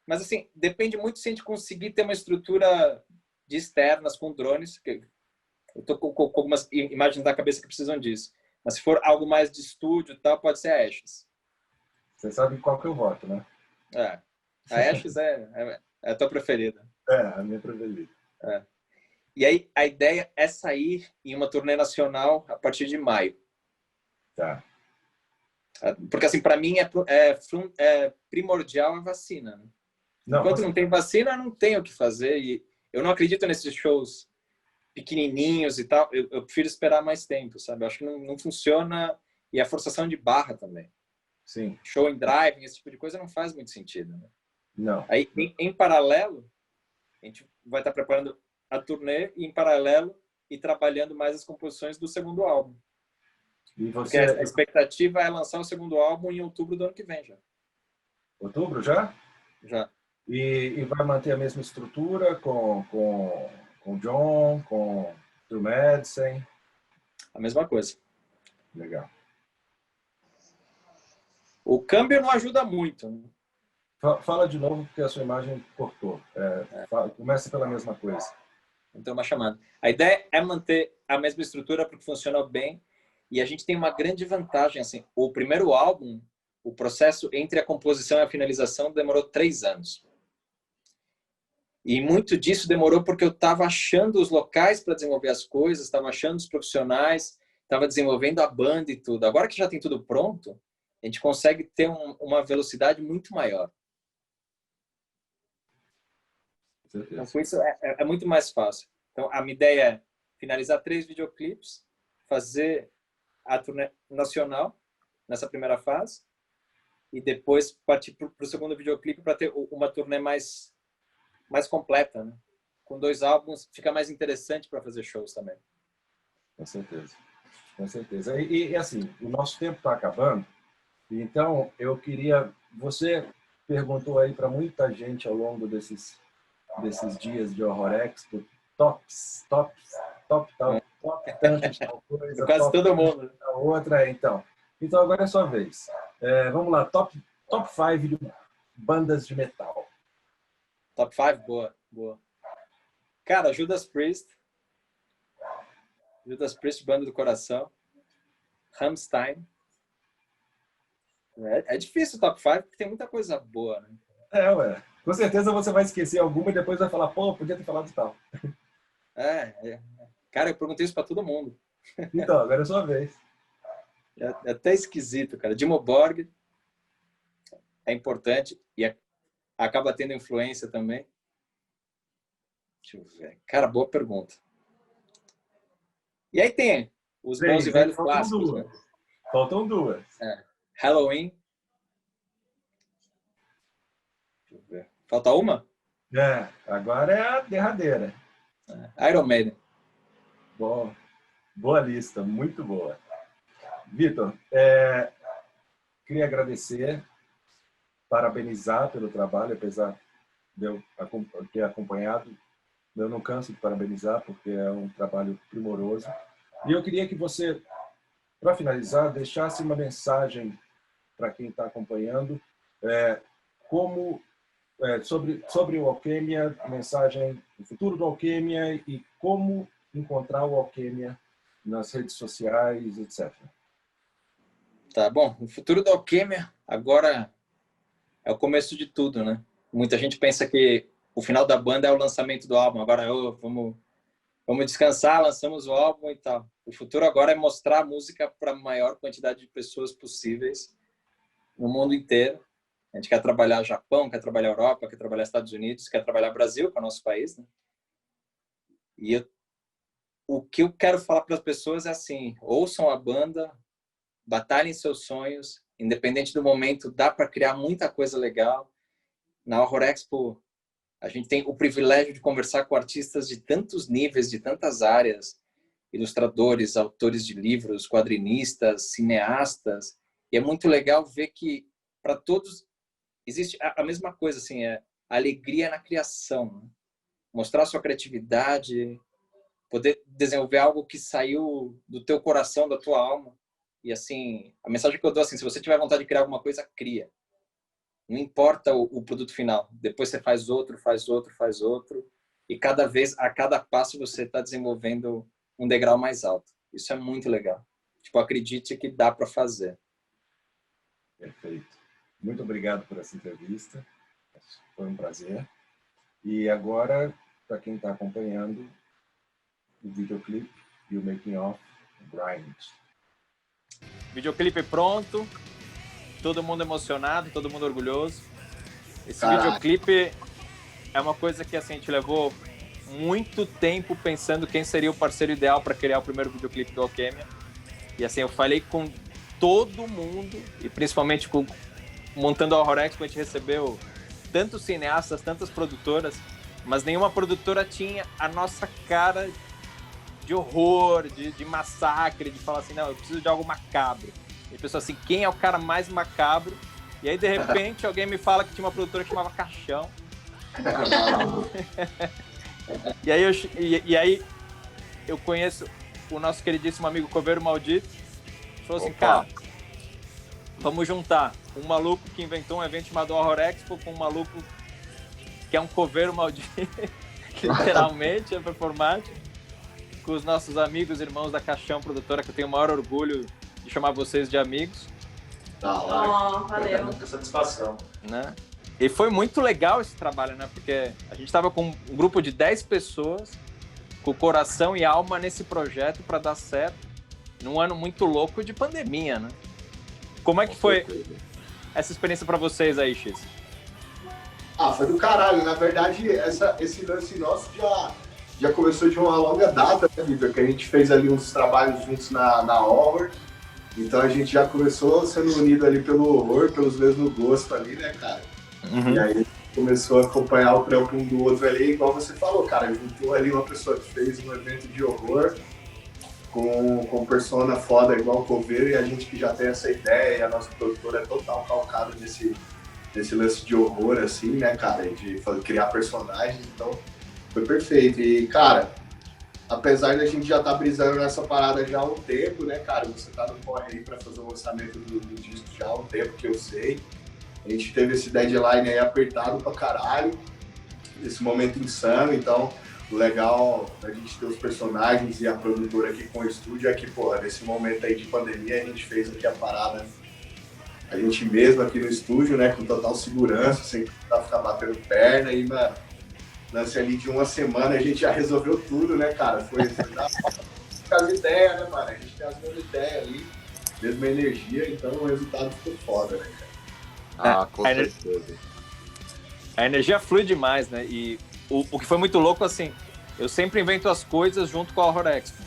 mas assim, depende muito se a gente conseguir ter uma estrutura de externas com drones, que eu tô com algumas imagens na cabeça que precisam disso. Mas se for algo mais de estúdio e tal, pode ser a Ashes. Você sabe qual que eu voto, né? A Ashes é a tua preferida. A minha preferida. E aí, a ideia é sair em uma turnê nacional a partir de maio. Tá. Porque, assim, para mim é primordial a vacina. Né? Enquanto não tem vacina, não tem o que fazer. E eu não acredito nesses shows pequenininhos e tal. Eu prefiro esperar mais tempo, sabe? Eu acho que não funciona. E a forçação de barra também. Sim. Show em driving, esse tipo de coisa não faz muito sentido. Né? Não. Aí, em paralelo, a gente vai estar preparando a turnê e, em paralelo, e trabalhando mais as composições do segundo álbum. E Porque você... a expectativa é lançar o segundo álbum em outubro do ano que vem já. Outubro já? Já. E vai manter a mesma estrutura com o John, com o Madsen? A mesma coisa. Legal. O câmbio não ajuda muito. Né? Fala de novo, porque a sua imagem cortou. Começa pela mesma coisa. Então, uma chamada. A ideia é manter a mesma estrutura porque funciona bem. E a gente tem uma grande vantagem. Assim, o primeiro álbum, o processo entre a composição e a finalização demorou 3 anos. E muito disso demorou porque eu estava achando os locais para desenvolver as coisas, estava achando os profissionais, estava desenvolvendo a banda e tudo. Agora que já tem tudo pronto, a gente consegue ter uma velocidade muito maior. Então, com isso, é muito mais fácil. Então, a minha ideia é finalizar 3 videoclipes, fazer a turnê nacional nessa primeira fase e depois partir para o segundo videoclipe para ter uma turnê mais completa, né? Com 2 álbuns fica mais interessante para fazer shows também. Com certeza. Com certeza. E assim, o nosso tempo está acabando, então eu queria... Você perguntou aí para muita gente ao longo desses dias de Horror Expo, top top tanto de tal coisa, Quase top todo mundo. da outra. Então agora é a sua vez. Vamos lá, top 5 de bandas de metal. Top 5? Boa, boa. Cara, Judas Priest, Banda do Coração. Rammstein. É difícil o top 5, porque tem muita coisa boa, né? Ué. Com certeza você vai esquecer alguma e depois vai falar, pô, podia ter falado tal. Cara, eu perguntei isso pra todo mundo. Então, agora é a sua vez. É até esquisito, cara. Dimmu Borgir é importante e acaba tendo influência também. Deixa eu ver. Cara, boa pergunta. E aí tem os bons e velhos clássicos, né? Faltam duas. Halloween. Deixa eu ver. Falta uma? Agora é a derradeira. Iron Maiden. Boa lista, muito boa. Vitor, queria agradecer, parabenizar pelo trabalho, apesar de eu ter acompanhado. Eu não canso de parabenizar, porque é um trabalho primoroso. E eu queria que você, para finalizar, deixasse uma mensagem para quem está acompanhando, sobre o Alquimia, mensagem do futuro do Alquimia e como encontrar o Alquimia nas redes sociais, etc. Tá bom. O futuro da Alquimia agora é o começo de tudo, né? Muita gente pensa que o final da banda é o lançamento do álbum. Agora vamos descansar, lançamos o álbum e tal. O futuro agora é mostrar a música para a maior quantidade de pessoas possíveis no mundo inteiro. A gente quer trabalhar Japão, quer trabalhar Europa, quer trabalhar Estados Unidos, quer trabalhar Brasil, que é o nosso país, né? E o que eu quero falar para as pessoas é assim: ouçam a banda, batalhem seus sonhos, independente do momento, dá para criar muita coisa legal. Na Horror Expo, a gente tem o privilégio de conversar com artistas de tantos níveis, de tantas áreas, ilustradores, autores de livros, quadrinistas, cineastas, e é muito legal ver que para todos existe a mesma coisa, assim, a alegria na criação, né? Mostrar sua criatividade, poder desenvolver algo que saiu do teu coração, da tua alma. E assim, a mensagem que eu dou assim, se você tiver vontade de criar alguma coisa, cria. Não importa o produto final. Depois você faz outro, e a cada passo você está desenvolvendo um degrau mais alto. Isso é muito legal. Tipo, acredite que dá para fazer. Perfeito. Muito obrigado por essa entrevista. Foi um prazer. E agora, para quem está acompanhando, o videoclipe e o making of Grind. Videoclipe pronto, todo mundo emocionado, todo mundo orgulhoso. Esse videoclipe é uma coisa que assim, a gente levou muito tempo pensando quem seria o parceiro ideal para criar o primeiro videoclipe do Alquimia. E assim, eu falei com todo mundo, e principalmente montando a Horror Expo, a gente recebeu tantos cineastas, tantas produtoras, mas nenhuma produtora tinha a nossa cara de horror, de massacre, de falar assim, não, eu preciso de algo macabro. E a pessoa assim, quem é o cara mais macabro? E aí, de repente, alguém me fala que tinha uma produtora que chamava Caixão. e aí eu conheço o nosso queridíssimo amigo Coveiro Maldito. Falou assim, cara, vamos juntar um maluco que inventou um evento chamado Horror Expo com um maluco que é um coveiro maldito, literalmente, é performático, com os nossos amigos e irmãos da Caixão Produtora, que eu tenho o maior orgulho de chamar vocês de amigos. Valeu. Muita satisfação. Né? E foi muito legal esse trabalho, né? Porque a gente estava com um grupo de 10 pessoas, com coração e alma nesse projeto para dar certo, num ano muito louco de pandemia, né? Como é que foi essa experiência para vocês aí, X? Foi do caralho. Na verdade, esse lance nosso já começou de uma longa data, né, Vitor? Que a gente fez ali uns trabalhos juntos na Horror. Então a gente já começou sendo unido ali pelo horror, pelos mesmos gostos ali, né, cara? Uhum. E aí começou a acompanhar o trampo um do outro ali, igual você falou, cara. Juntou ali uma pessoa que fez um evento de horror com persona foda igual o Coveiro, e a gente que já tem essa ideia, e a nossa produtora é total calcada nesse lance de horror, assim, né, cara? De criar personagens, então foi perfeito. E, cara, apesar da gente já estar brisando nessa parada já há um tempo, né, cara? Você tá no corre aí pra fazer o lançamento do disco já há um tempo, que eu sei. A gente teve esse deadline aí apertado pra caralho, esse momento insano, então o legal da gente ter os personagens e a produtora aqui com o estúdio é que, porra, nesse momento aí de pandemia a gente fez aqui a parada, a gente mesmo aqui no estúdio, né, com total segurança, sem precisar ficar batendo perna e, mano, lance ali de uma semana a gente já resolveu tudo, né, cara? Foi as ideias, né, mano? A gente tem as mesmas ideias ali, mesma energia, então o resultado ficou foda, né, cara? Com certeza. A energia flui demais, né? E o que foi muito louco, assim, eu sempre invento as coisas junto com a Horror Expo.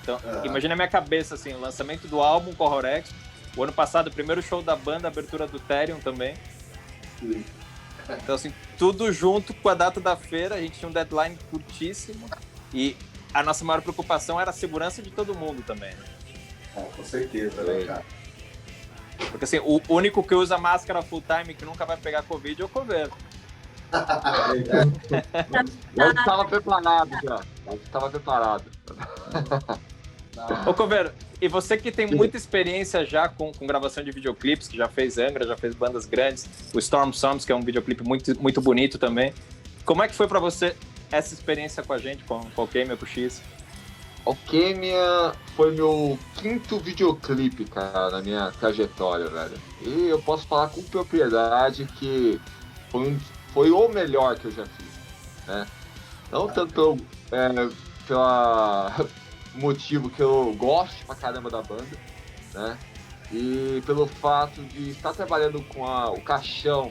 Então, imagina a minha cabeça, assim, o lançamento do álbum com a Horror Expo, o ano passado, o primeiro show da banda, a abertura do Therion também. Sim. Então, assim, tudo junto com a data da feira, a gente tinha um deadline curtíssimo e a nossa maior preocupação era a segurança de todo mundo também. Com certeza, né, cara? Porque, assim, o único que usa máscara full time que nunca vai pegar Covid é o Coveiro. Eu estava preparado já. Eu estava preparado. Ô, Coveiro, e você que tem muita experiência já com gravação de videoclipes, que já fez Angra, já fez bandas grandes, o Storm Songs, que é um videoclipe muito, muito bonito também. Como é que foi pra você essa experiência com a gente, com o Kêmia, com o X? O Kêmia foi meu 5º videoclipe, cara, na minha trajetória, velho. E eu posso falar com propriedade que foi o melhor que eu já fiz, né? Não tanto pela motivo que eu gosto pra caramba da banda, né? E pelo fato de estar trabalhando com o Caixão,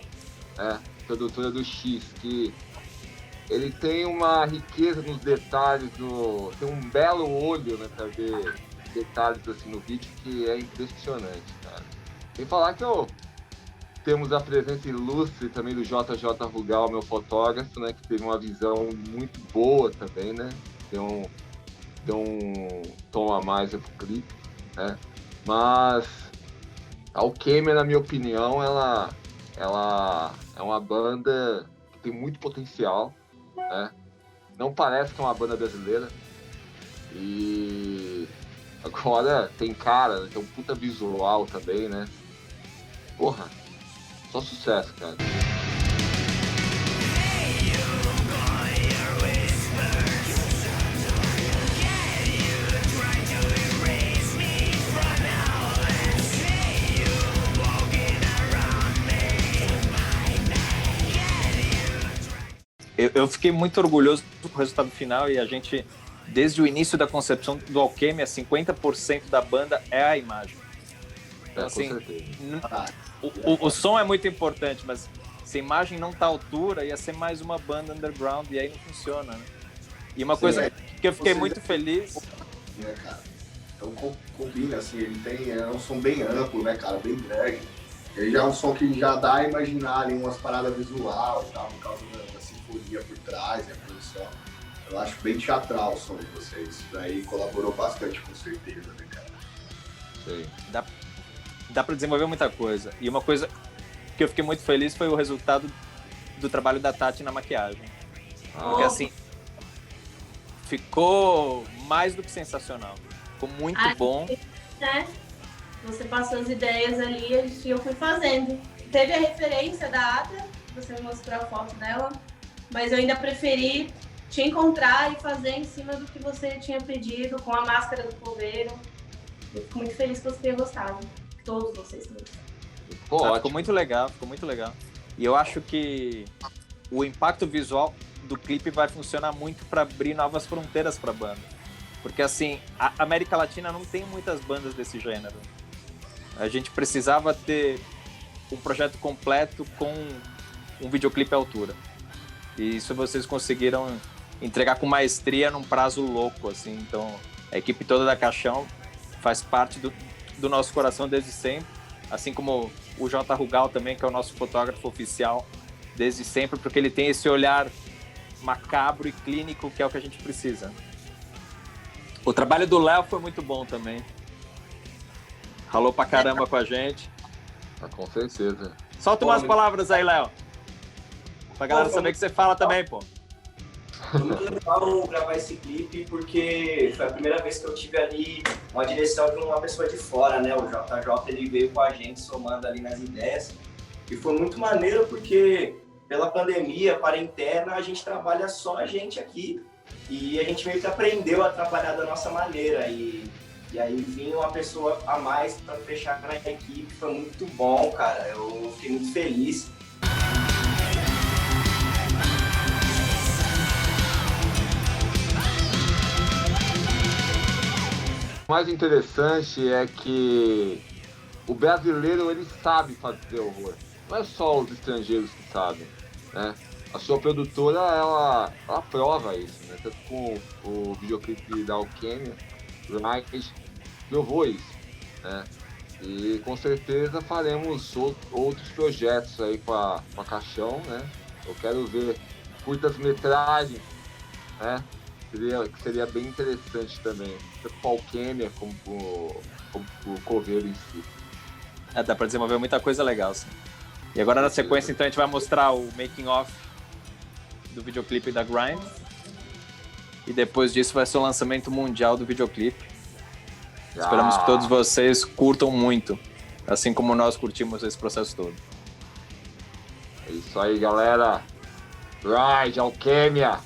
produtora do X, que ele tem uma riqueza nos detalhes, tem um belo olho, né, pra ver detalhes assim no vídeo que é impressionante, cara. Sem falar que temos a presença ilustre também do JJ Rugal, meu fotógrafo, né, que teve uma visão muito boa também, né? Deu um tom a mais pro clipe, né? Mas a Alquimia, na minha opinião, ela é uma banda que tem muito potencial, né? Não parece que é uma banda brasileira. E agora tem cara, tem um puta visual também, né? Porra, só sucesso, cara. Eu fiquei muito orgulhoso com o resultado final e a gente, desde o início da concepção do Alquimia, 50% da banda é a imagem. Então, assim, o som é muito importante, mas se a imagem não tá à altura, ia ser mais uma banda underground e aí não funciona, né? E uma coisa que eu fiquei muito feliz... Cara? Então combina, assim, ele é um som bem amplo, né, cara, bem grande. Ele já é um som que já dá a imaginar ali umas paradas visual e tal, por causa da sinfonia por trás, a produção. Eu acho bem teatral o som de vocês. Isso daí colaborou bastante, com certeza, né, cara? Sim. Dá pra desenvolver muita coisa. E uma coisa que eu fiquei muito feliz foi o resultado do trabalho da Tati na maquiagem. Porque, assim, ficou mais do que sensacional. Ficou muito bom. Né? Você passou as ideias ali e eu fui fazendo. Teve a referência da Ada, você me mostrou a foto dela, mas eu ainda preferi te encontrar e fazer em cima do que você tinha pedido, com a máscara do Coveiro. Eu fico muito feliz que você tenha gostado. Todos vocês também. Ficou muito legal, ficou muito legal. E eu acho que o impacto visual do clipe vai funcionar muito para abrir novas fronteiras para a banda. Porque, assim, a América Latina não tem muitas bandas desse gênero. A gente precisava ter um projeto completo com um videoclipe à altura. E isso vocês conseguiram entregar com maestria num prazo louco, assim. Então, a equipe toda da Caixão faz parte do nosso coração desde sempre. Assim como o J. Rugal também, que é o nosso fotógrafo oficial desde sempre, porque ele tem esse olhar macabro e clínico que é o que a gente precisa. O trabalho do Léo foi muito bom também. Ralou pra caramba com a gente. Com certeza. Solta umas palavras aí, Léo. Pra galera saber que você fala também, pô. Foi muito legal gravar esse clipe, porque foi a primeira vez que eu tive ali uma direção de uma pessoa de fora, né? O JJ, ele veio com a gente, somando ali nas ideias. E foi muito maneiro, porque pela pandemia, quarentena, a gente trabalha só a gente aqui. E a gente meio que aprendeu a trabalhar da nossa maneira. E aí vinha uma pessoa a mais para fechar na equipe. Foi muito bom, cara. Eu fiquei muito feliz. O mais interessante é que o brasileiro, ele sabe fazer horror. Não é só os estrangeiros que sabem, né? A sua produtora, ela prova isso, né? Tanto com o videoclipe da Alquimia, Rise, provou isso, né? E com certeza faremos outros projetos aí com a Caixão, né? Eu quero ver curtas-metragens, né? Que seria bem interessante também, tanto com a Alquimia como o Coveiro em si. Dá pra desenvolver muita coisa legal, sim. E agora na sequência, então, a gente vai mostrar o making of do videoclipe da Grind. E depois disso vai ser o lançamento mundial do videoclipe. Esperamos que todos vocês curtam muito, assim como nós curtimos esse processo todo. É isso aí, galera. Grind, Alquimia.